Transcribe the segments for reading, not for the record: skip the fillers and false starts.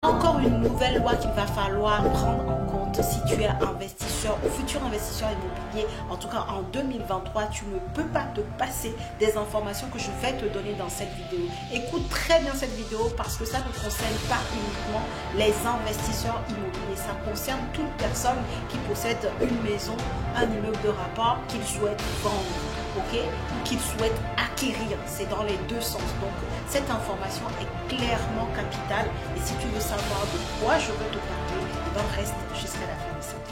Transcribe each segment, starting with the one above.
Encore une nouvelle loi qu'il va falloir prendre en compte si tu es investisseur ou futur investisseur immobilier. En tout cas, en 2023, tu ne peux pas te passer des informations que je vais te donner dans cette vidéo. Écoute très bien cette vidéo parce que ça ne concerne pas uniquement les investisseurs immobiliers. Ça concerne toute personne qui possède une maison, un immeuble de rapport qu'il souhaite vendre. Ok, ou qu'ils souhaitent acquérir, c'est dans les deux sens. Donc cette information est clairement capitale et si tu veux savoir de quoi je veux te parler, ben reste jusqu'à la fin de cette vidéo.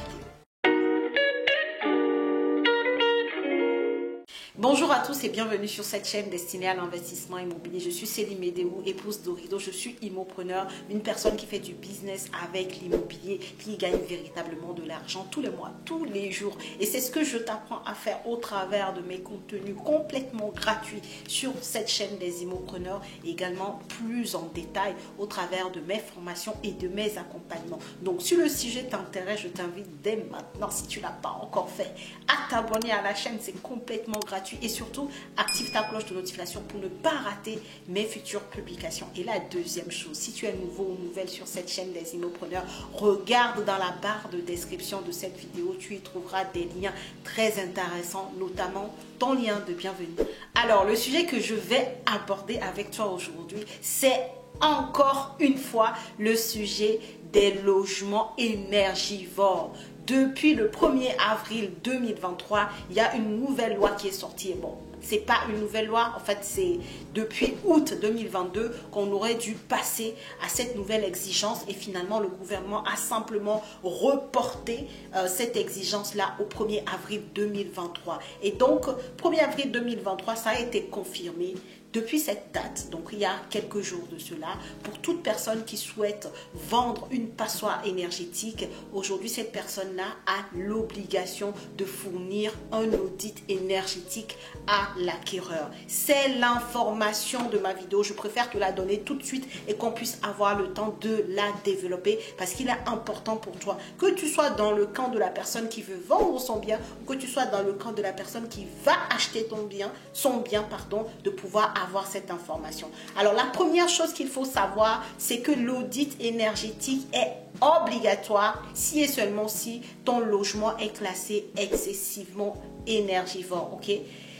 Bonjour à tous et bienvenue sur cette chaîne destinée à l'investissement immobilier. Je suis Céline Médéou, épouse d'Orido. Je suis immopreneur, une personne qui fait du business avec l'immobilier, qui gagne véritablement de l'argent tous les mois, tous les jours. Et c'est ce que je t'apprends à faire au travers de mes contenus complètement gratuits sur cette chaîne des immopreneurs, et également plus en détail au travers de mes formations et de mes accompagnements. Donc si le sujet t'intéresse, je t'invite dès maintenant, si tu ne l'as pas encore fait, à t'abonner à la chaîne. C'est complètement gratuit. Et surtout, active ta cloche de notification pour ne pas rater mes futures publications. Et la deuxième chose, si tu es nouveau ou nouvelle sur cette chaîne des immopreneurs, regarde dans la barre de description de cette vidéo. Tu y trouveras des liens très intéressants, notamment ton lien de bienvenue. Alors, le sujet que je vais aborder avec toi aujourd'hui, c'est encore une fois le sujet des logements énergivores. Depuis le 1er avril 2023, il y a une nouvelle loi qui est sortie. Bon, c'est pas une nouvelle loi, en fait, c'est depuis août 2022 qu'on aurait dû passer à cette nouvelle exigence et finalement le gouvernement a simplement reporté cette exigence-là au 1er avril 2023. Et donc, 1er avril 2023, ça a été confirmé. Depuis cette date, donc il y a quelques jours de cela, pour toute personne qui souhaite vendre une passoire énergétique, aujourd'hui cette personne-là a l'obligation de fournir un audit énergétique à l'acquéreur. C'est l'information de ma vidéo, je préfère te la donner tout de suite et qu'on puisse avoir le temps de la développer parce qu'il est important pour toi, que tu sois dans le camp de la personne qui veut vendre son bien ou que tu sois dans le camp de la personne qui va acheter son bien, de pouvoir avoir cette information. Alors la première chose qu'il faut savoir, c'est que l'audit énergétique est obligatoire si et seulement si ton logement est classé excessivement énergivore. Ok?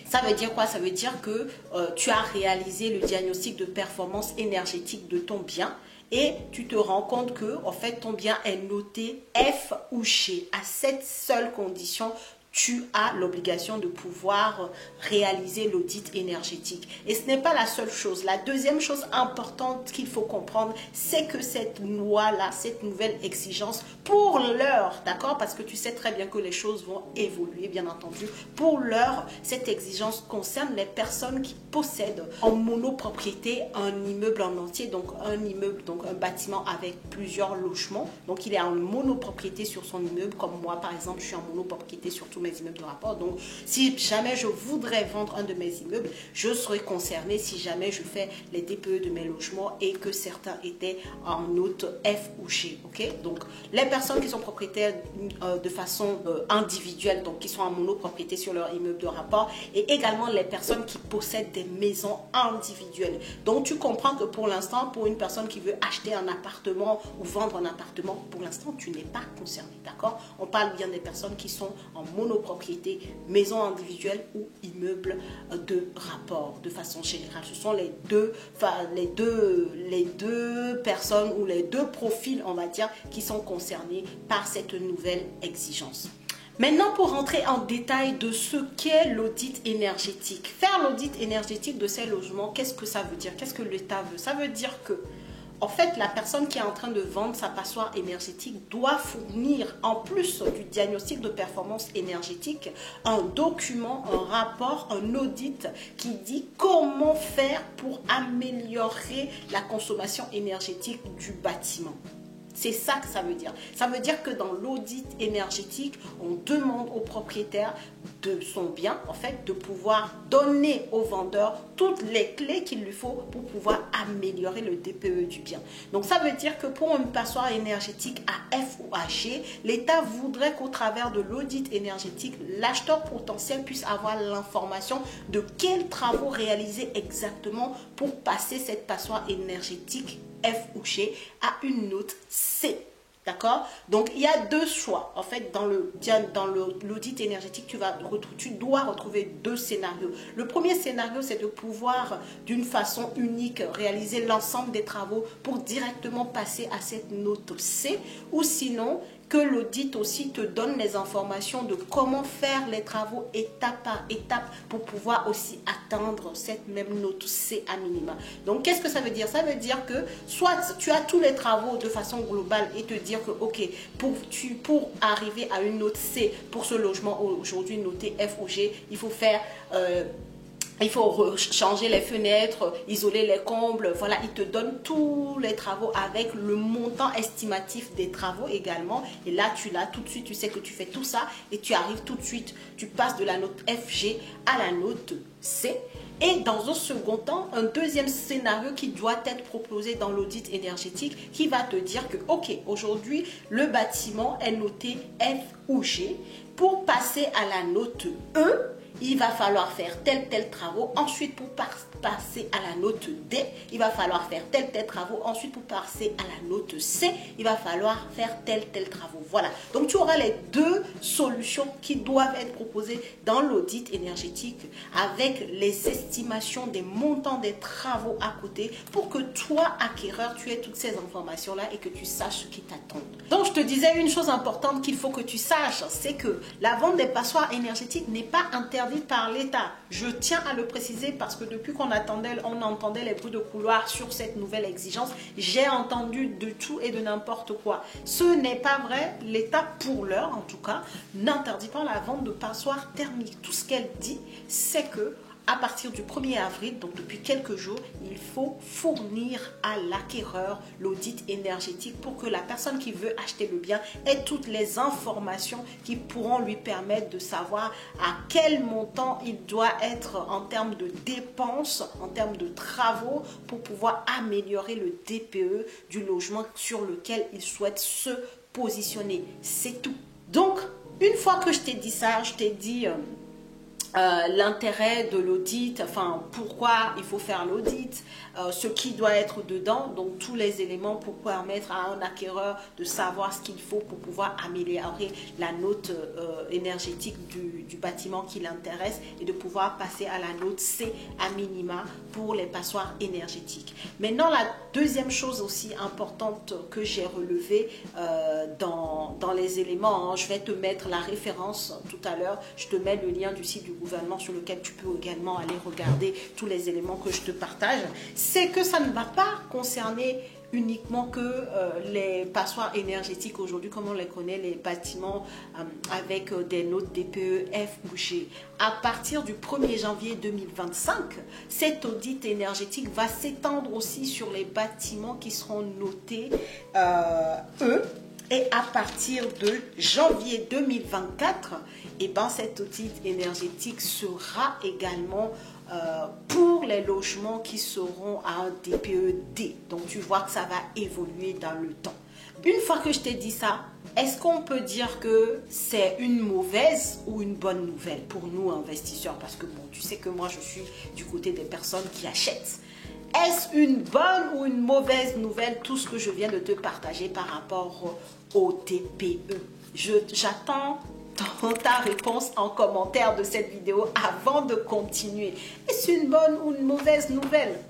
Ça veut dire quoi? Ça veut dire que tu as réalisé le diagnostic de performance énergétique de ton bien et tu te rends compte que en fait ton bien est noté F ou G. À cette seule condition, tu as l'obligation de pouvoir réaliser l'audit énergétique. Et ce n'est pas la seule chose. La deuxième chose importante qu'il faut comprendre, c'est que cette loi-là, cette nouvelle exigence, pour l'heure, d'accord, parce que tu sais très bien que les choses vont évoluer, bien entendu, pour l'heure, cette exigence concerne les personnes qui possèdent en monopropriété un immeuble en entier, donc un immeuble, donc un bâtiment avec plusieurs logements. Donc il est en monopropriété sur son immeuble, comme moi par exemple, je suis en monopropriété sur tous mes immeubles de rapport. Donc si jamais je voudrais vendre un de mes immeubles, je serais concernée si jamais je fais les DPE de mes logements et que certains étaient en note F ou G. Ok, donc les personnes qui sont propriétaires de façon individuelle, donc qui sont en monopropriété sur leur immeuble de rapport, et également les personnes qui possèdent des maisons individuelles. Donc tu comprends que pour l'instant, pour une personne qui veut acheter un appartement ou vendre un appartement, pour l'instant tu n'es pas concerné, d'accord? On parle bien des personnes qui sont en monopropriété, maison individuelle ou immeuble de rapport de façon générale. Ce sont les deux personnes ou les deux profils, on va dire, qui sont concernés par cette nouvelle exigence. Maintenant, pour rentrer en détail de ce qu'est l'audit énergétique. Faire l'audit énergétique de ces logements, qu'est-ce que ça veut dire? Qu'est-ce que l'État veut? Ça veut dire que en fait, la personne qui est en train de vendre sa passoire énergétique doit fournir, en plus du diagnostic de performance énergétique, un document, un rapport, un audit qui dit comment faire pour améliorer la consommation énergétique du bâtiment. C'est ça que ça veut dire. Ça veut dire que dans l'audit énergétique, on demande au propriétaire de son bien, en fait, de pouvoir donner au vendeur toutes les clés qu'il lui faut pour pouvoir améliorer le DPE du bien. Donc, ça veut dire que pour une passoire énergétique à F ou à G, l'État voudrait qu'au travers de l'audit énergétique, l'acheteur potentiel puisse avoir l'information de quels travaux réaliser exactement pour passer cette passoire énergétique F ou G à une note C. D'accord? Donc, il y a deux choix. En fait, dans l'audit énergétique, tu dois retrouver deux scénarios. Le premier scénario, c'est de pouvoir, d'une façon unique, réaliser l'ensemble des travaux pour directement passer à cette note C. Ou sinon, que l'audit aussi te donne les informations de comment faire les travaux étape par étape pour pouvoir aussi atteindre cette même note C à minima. Donc, qu'est-ce que ça veut dire? Ça veut dire que soit tu as tous les travaux de façon globale et te dire que, ok, pour arriver à une note C pour ce logement aujourd'hui noté F ou G, il faut faire... il faut changer les fenêtres, isoler les combles, voilà, il te donne tous les travaux avec le montant estimatif des travaux également. Et là, tu l'as tout de suite, tu sais que tu fais tout ça et tu arrives tout de suite, tu passes de la note FG à la note C. Et dans un second temps, un deuxième scénario qui doit être proposé dans l'audit énergétique qui va te dire que, ok, aujourd'hui, le bâtiment est noté F ou G. Pour passer à la note E, il va falloir faire tel travaux. Ensuite, pour passer à la note D, il va falloir faire tel travaux. Ensuite, pour passer à la note C, il va falloir faire tel travaux. Voilà. Donc, tu auras les deux solutions qui doivent être proposées dans l'audit énergétique avec les estimations des montants des travaux à côté pour que toi, acquéreur, tu aies toutes ces informations-là et que tu saches ce qui t'attend. Donc, je te disais une chose importante qu'il faut que tu saches, c'est que la vente des passoires énergétiques n'est pas interdite par l'État. Je tiens à le préciser parce que depuis qu'on entendait les bruits de couloir sur cette nouvelle exigence, j'ai entendu de tout et de n'importe quoi. Ce n'est pas vrai. L'État, pour l'heure en tout cas, n'interdit pas la vente de passoires thermiques. Tout ce qu'elle dit, c'est que à partir du 1er avril, donc depuis quelques jours, il faut fournir à l'acquéreur l'audit énergétique pour que la personne qui veut acheter le bien ait toutes les informations qui pourront lui permettre de savoir à quel montant il doit être en termes de dépenses, en termes de travaux, pour pouvoir améliorer le DPE du logement sur lequel il souhaite se positionner. C'est tout. Donc, une fois que je t'ai dit ça, je t'ai dit... l'intérêt de l'audit, enfin pourquoi il faut faire l'audit, ce qui doit être dedans, donc tous les éléments pour permettre à un acquéreur de savoir ce qu'il faut pour pouvoir améliorer la note énergétique du bâtiment qui l'intéresse et de pouvoir passer à la note C à minima pour les passoires énergétiques. Maintenant, la deuxième chose aussi importante que j'ai relevée dans les éléments, hein, je vais te mettre la référence tout à l'heure, je te mets le lien du site du gouvernement sur lequel tu peux également aller regarder tous les éléments que je te partage, c'est que ça ne va pas concerner uniquement que les passoires énergétiques aujourd'hui, comme on les connaît, les bâtiments avec des notes DPE F ou G. À partir du 1er janvier 2025, cet audit énergétique va s'étendre aussi sur les bâtiments qui seront notés E. Et à partir de janvier 2024, eh ben, cet audit énergétique sera également pour les logements qui seront à un DPE D. Donc, tu vois que ça va évoluer dans le temps. Une fois que je t'ai dit ça, est-ce qu'on peut dire que c'est une mauvaise ou une bonne nouvelle pour nous investisseurs? Parce que bon, tu sais que moi, je suis du côté des personnes qui achètent. Est-ce une bonne ou une mauvaise nouvelle, tout ce que je viens de te partager par rapport au DPE? J'attends ta réponse en commentaire de cette vidéo avant de continuer. Est-ce une bonne ou une mauvaise nouvelle?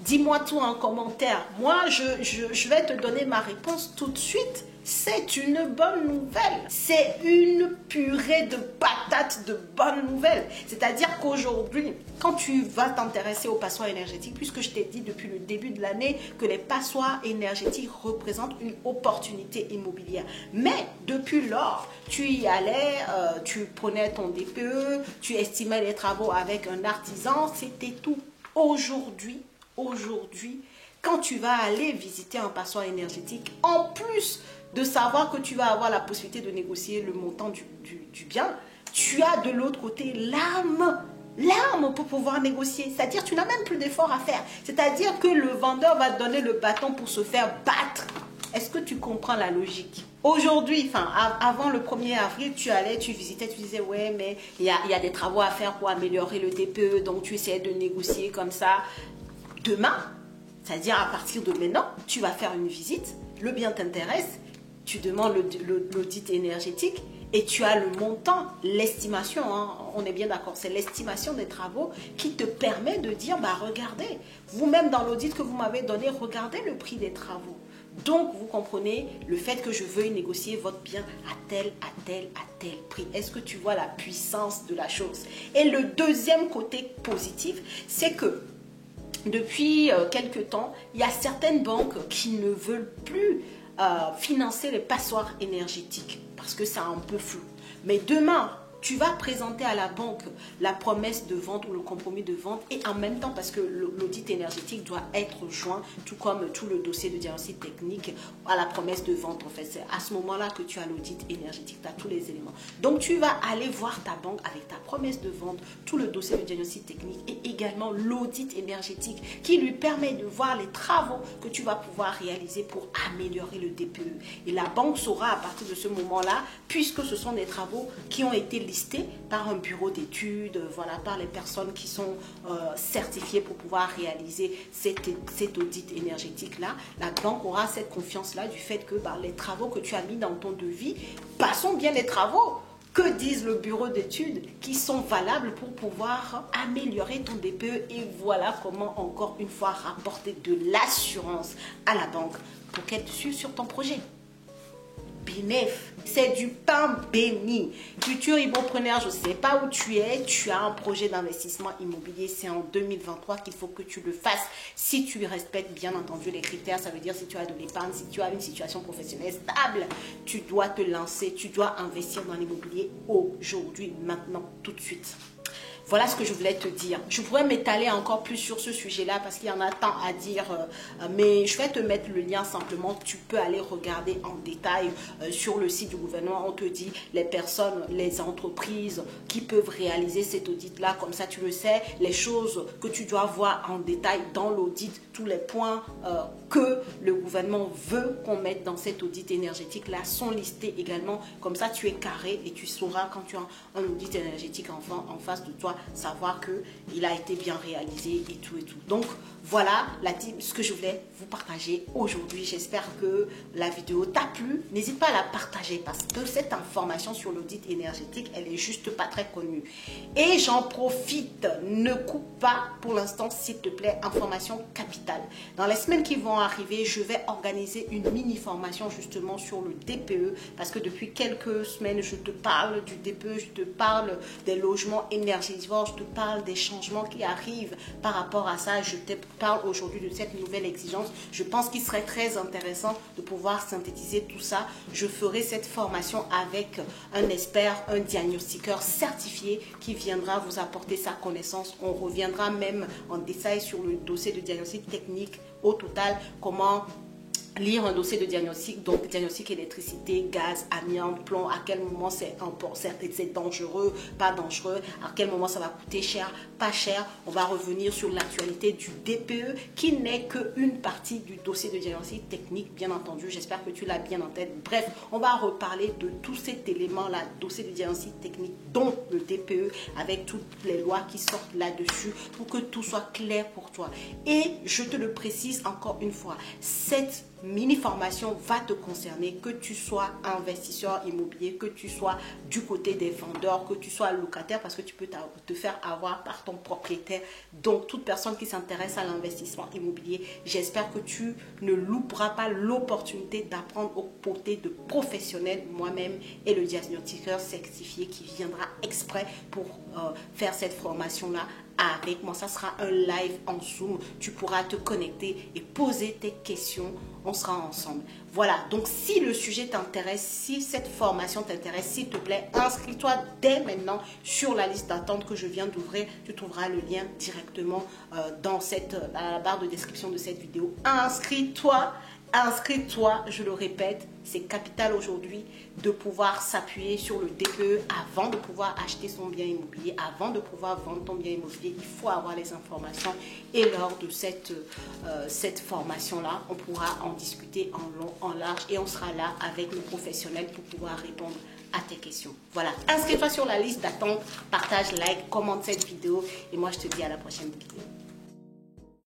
Dis-moi tout en commentaire. Moi, je vais te donner ma réponse tout de suite. C'est une bonne nouvelle. C'est une purée de patates de bonnes nouvelles. C'est-à-dire qu'aujourd'hui, quand tu vas t'intéresser aux passoires énergétiques, puisque je t'ai dit depuis le début de l'année que les passoires énergétiques représentent une opportunité immobilière. Mais depuis lors, tu y allais, tu prenais ton DPE, tu estimais les travaux avec un artisan, c'était tout. Aujourd'hui, quand tu vas aller visiter un passoire énergétique, en plus de savoir que tu vas avoir la possibilité de négocier le montant du bien, tu as de l'autre côté l'arme pour pouvoir négocier. C'est-à-dire tu n'as même plus d'effort à faire. C'est-à-dire que le vendeur va te donner le bâton pour se faire battre. Est-ce que tu comprends la logique? Aujourd'hui, avant le 1er avril, tu visitais, tu disais, ouais, mais il y a des travaux à faire pour améliorer le DPE, donc tu essayais de négocier comme ça. Demain, C'est-à-dire à partir de maintenant, tu vas faire une visite, le bien t'intéresse, tu demandes l'audit énergétique et tu as le montant, l'estimation, hein, on est bien d'accord, c'est l'estimation des travaux qui te permet de dire, bah regardez, vous-même dans l'audit que vous m'avez donné, regardez le prix des travaux. Donc, vous comprenez le fait que je veuille négocier votre bien à tel prix. Est-ce que tu vois la puissance de la chose? Et le deuxième côté positif, c'est que depuis quelques temps, il y a certaines banques qui ne veulent plus financer les passoires énergétiques parce que c'est un peu flou. Mais demain, tu vas présenter à la banque la promesse de vente ou le compromis de vente et en même temps, parce que l'audit énergétique doit être joint, tout comme tout le dossier de diagnostic technique à la promesse de vente. En fait, c'est à ce moment-là que tu as l'audit énergétique, tu as tous les éléments. Donc, tu vas aller voir ta banque avec ta promesse de vente, tout le dossier de diagnostic technique et également l'audit énergétique qui lui permet de voir les travaux que tu vas pouvoir réaliser pour améliorer le DPE. Et la banque saura à partir de ce moment-là, puisque ce sont des travaux qui ont été listés par un bureau d'études, voilà, par les personnes qui sont certifiées pour pouvoir réaliser cet audit énergétique-là, la banque aura cette confiance-là du fait que les travaux que tu as mis dans ton devis sont bien les travaux que disent le bureau d'études qui sont valables pour pouvoir améliorer ton DPE. Et voilà comment, encore une fois, rapporter de l'assurance à la banque pour qu'elle te suive sur ton projet. Bénéf, c'est du pain béni. Futur immopreneur, je ne sais pas où tu es, tu as un projet d'investissement immobilier, c'est en 2023 qu'il faut que tu le fasses. Si tu respectes bien entendu les critères, ça veut dire si tu as de l'épargne, si tu as une situation professionnelle stable, tu dois te lancer, tu dois investir dans l'immobilier aujourd'hui, maintenant, tout de suite. Voilà ce que je voulais te dire. Je pourrais m'étaler encore plus sur ce sujet-là parce qu'il y en a tant à dire. Mais je vais te mettre le lien simplement. Tu peux aller regarder en détail sur le site du gouvernement. On te dit les personnes, les entreprises qui peuvent réaliser cet audit-là. Comme ça, tu le sais. Les choses que tu dois voir en détail dans l'audit. Tous les points que le gouvernement veut qu'on mette dans cet audit énergétique-là sont listés également. Comme ça, tu es carré et tu sauras quand tu as un audit énergétique en face de toi, savoir qu'il a été bien réalisé et tout et tout. Donc, voilà ce que je voulais vous partager aujourd'hui. J'espère que la vidéo t'a plu. N'hésite pas à la partager parce que cette information sur l'audit énergétique, elle est juste pas très connue. Et j'en profite, ne coupe pas pour l'instant, s'il te plaît, information capitale. Dans les semaines qui vont arriver, je vais organiser une mini-formation justement sur le DPE parce que depuis quelques semaines, je te parle du DPE, je te parle des logements énergétiques, je te parle des changements qui arrivent par rapport à ça. Je te parle aujourd'hui de cette nouvelle exigence. Je pense qu'il serait très intéressant de pouvoir synthétiser tout ça. Je ferai cette formation avec un expert, un diagnostiqueur certifié qui viendra vous apporter sa connaissance. On reviendra même en détail sur le dossier de diagnostic technique au total, comment lire un dossier de diagnostic, donc diagnostic électricité, gaz, amiante, plomb, à quel moment c'est dangereux, pas dangereux, à quel moment ça va coûter cher, pas cher. On va revenir sur l'actualité du DPE qui n'est qu'une partie du dossier de diagnostic technique, bien entendu. J'espère que tu l'as bien en tête. Bref, on va reparler de tout cet élément-là, dossier de diagnostic technique, dont le DPE, avec toutes les lois qui sortent là-dessus pour que tout soit clair pour toi. Et je te le précise encore une fois, cette mini-formation va te concerner, que tu sois investisseur immobilier, que tu sois du côté des vendeurs, que tu sois locataire, parce que tu peux te faire avoir par ton propriétaire. Donc, toute personne qui s'intéresse à l'investissement immobilier, j'espère que tu ne louperas pas l'opportunité d'apprendre aux côtés de professionnels, moi-même et le diagnostiqueur certifié qui viendra exprès pour faire cette formation-là avec moi. Ça sera un live en Zoom. Tu pourras te connecter et poser tes questions. On sera ensemble. Voilà. Donc, si le sujet t'intéresse, si cette formation t'intéresse, s'il te plaît, inscris-toi dès maintenant sur la liste d'attente que je viens d'ouvrir. Tu trouveras le lien directement dans la barre de description de cette vidéo. Inscris-toi. Inscris-toi, je le répète, c'est capital aujourd'hui de pouvoir s'appuyer sur le DPE avant de pouvoir acheter son bien immobilier, avant de pouvoir vendre ton bien immobilier. Il faut avoir les informations et lors de cette formation-là, on pourra en discuter en long, en large et on sera là avec nos professionnels pour pouvoir répondre à tes questions. Voilà, inscris-toi sur la liste d'attente, partage, like, commente cette vidéo et moi je te dis à la prochaine vidéo.